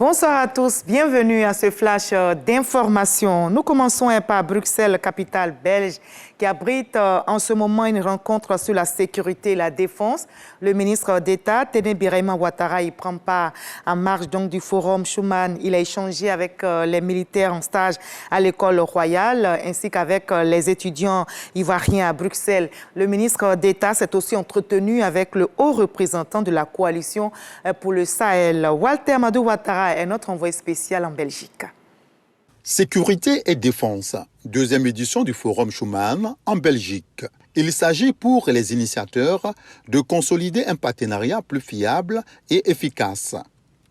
Bonsoir à tous, bienvenue à ce flash d'information. Nous commençons par Bruxelles, capitale belge, qui abrite en ce moment une rencontre sur la sécurité et la défense. Le ministre d'État, Téné Birahima Ouattara, y prend part en marge donc, du forum Schuman. Il a échangé avec les militaires en stage à l'école royale, ainsi qu'avec les étudiants ivoiriens à Bruxelles. Le ministre d'État s'est aussi entretenu avec le haut représentant de la coalition pour le Sahel, Walter Amadou Ouattara, est notre envoyé spécial en Belgique. Sécurité et défense, deuxième édition du Forum Schuman en Belgique. Il s'agit pour les initiateurs de consolider un partenariat plus fiable et efficace.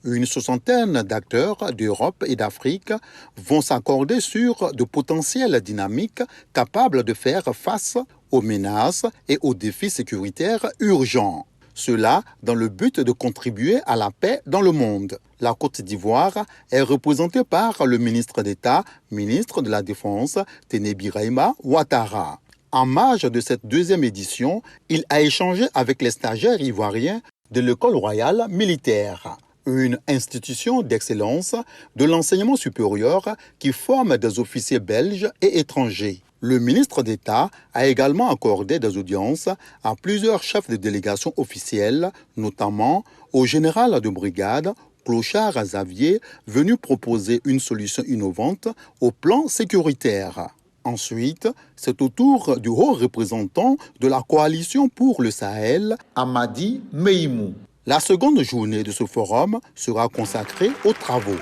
Une soixantaine d'acteurs d'Europe et d'Afrique vont s'accorder sur de potentielles dynamiques capables de faire face aux menaces et aux défis sécuritaires urgents. Cela dans le but de contribuer à la paix dans le monde. La Côte d'Ivoire est représentée par le ministre d'État, ministre de la Défense, Téné Birahima Ouattara. En marge de cette deuxième édition, il a échangé avec les stagiaires ivoiriens de l'École royale militaire, une institution d'excellence de l'enseignement supérieur qui forme des officiers belges et étrangers. Le ministre d'État a également accordé des audiences à plusieurs chefs de délégation officiels, notamment au général de brigade Clochard Xavier, venu proposer une solution innovante au plan sécuritaire. Ensuite, c'est au tour du haut représentant de la coalition pour le Sahel, Amadi Meimou. La seconde journée de ce forum sera consacrée aux travaux.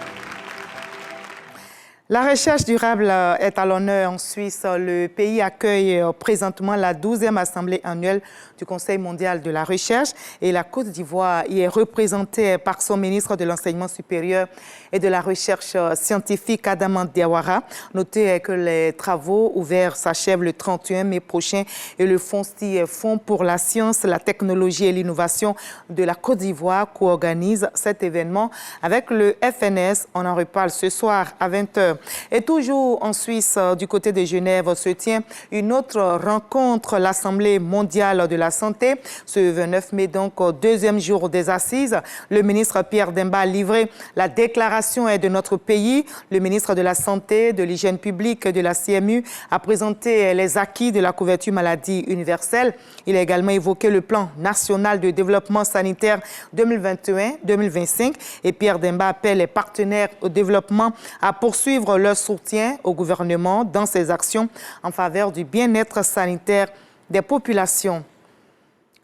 La recherche durable est à l'honneur en Suisse. Le pays accueille présentement la 12e assemblée annuelle du Conseil mondial de la recherche et la Côte d'Ivoire y est représentée par son ministre de l'Enseignement supérieur et de la recherche scientifique, Adama Diawara. Notez que les travaux ouverts s'achèvent le 31 mai prochain et le Fonds pour la science, la technologie et l'innovation de la Côte d'Ivoire co-organise cet événement avec le FNS. On en reparle ce soir à 20h. Et toujours en Suisse, du côté de Genève, se tient une autre rencontre, l'Assemblée mondiale de la santé. Ce 29 mai, donc, deuxième jour des assises, le ministre Pierre Demba a livré la déclaration de notre pays. Le ministre de la Santé, de l'Hygiène publique et de la CMU a présenté les acquis de la couverture maladie universelle. Il a également évoqué le plan national de développement sanitaire 2021-2025. Et Pierre Demba appelle les partenaires au développement à poursuivre leur soutien au gouvernement dans ses actions en faveur du bien-être sanitaire des populations.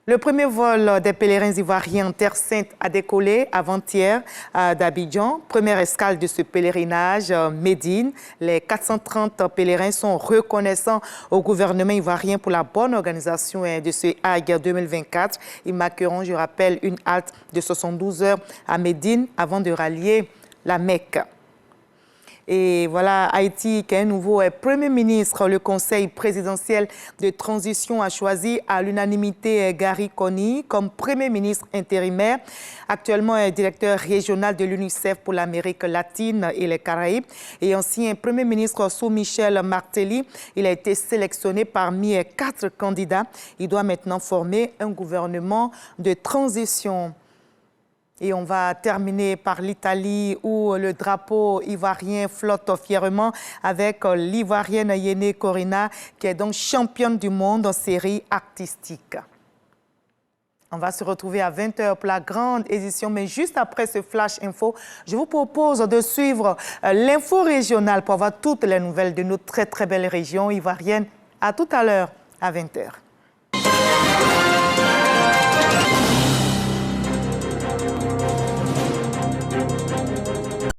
Le premier vol des pèlerins ivoiriens en Terre Sainte a décollé avant-hier d'Abidjan. Première escale de ce pèlerinage, Médine. Les 430 pèlerins sont reconnaissants au gouvernement ivoirien pour la bonne organisation de ce Hajj 2024. Ils marqueront, je rappelle, une halte de 72 heures à Médine avant de rallier la Mecque. Et voilà, Haïti, qui est un nouveau Premier ministre, le Conseil présidentiel de transition a choisi à l'unanimité Gary Coney comme Premier ministre intérimaire, actuellement directeur régional de l'UNICEF pour l'Amérique latine et les Caraïbes, et ancien Premier ministre sous Michel Martelly. Il a été sélectionné parmi 4 candidats. Il doit maintenant former un gouvernement de transition. Et on va terminer par l'Italie où le drapeau ivoirien flotte fièrement avec l'ivoirienne Yéné Corina qui est donc championne du monde en série artistique. On va se retrouver à 20h pour la grande édition, mais juste après ce flash info, je vous propose de suivre l'info régionale pour avoir toutes les nouvelles de notre très belle région ivoirienne. À tout à l'heure à 20h.